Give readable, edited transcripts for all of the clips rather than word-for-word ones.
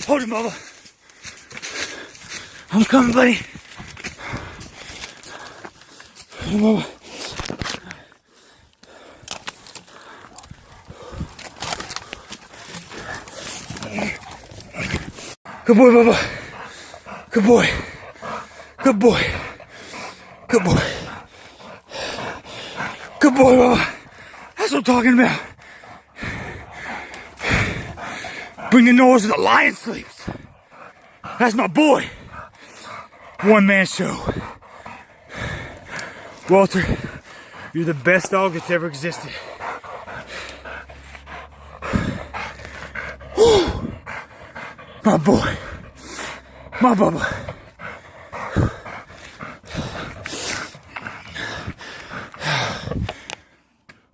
Hold him, Bubba. I'm coming, buddy. Hold him, Bubba. Good boy, Bubba. Good boy. Good boy. Good boy. Good boy, Bubba. That's what I'm talking about. Bring the noise where the lion sleeps. That's my boy. One man show. Walter, you're the best dog that's ever existed. Woo. My boy. My Bubba.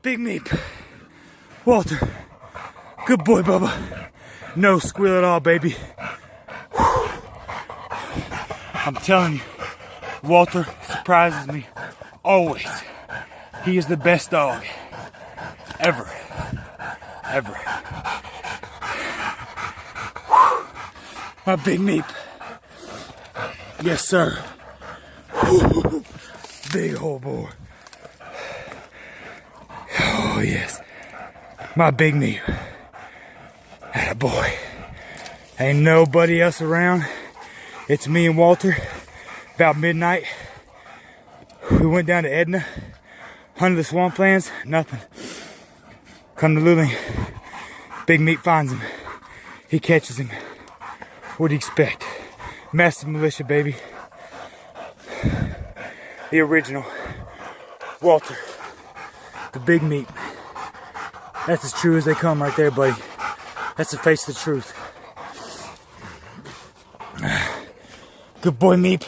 Big Meep. Walter. Good boy, Bubba. No squeal at all, baby. I'm telling you, Walter surprises me always. He is the best dog ever. Ever. My Big Meep. Yes, sir. Big old boy. Oh, yes. My Big Meep. Atta boy. Ain't nobody else around. It's me and Walter. About midnight, we went down to Edna, hunted the swamplands, nothing. Come to Luling, Big Meat finds him. He catches him. What do you expect? Massive militia, baby. The original Walter, the Big Meat. That's as true as they come right there, buddy. That's the face of the truth. Good boy, Meep.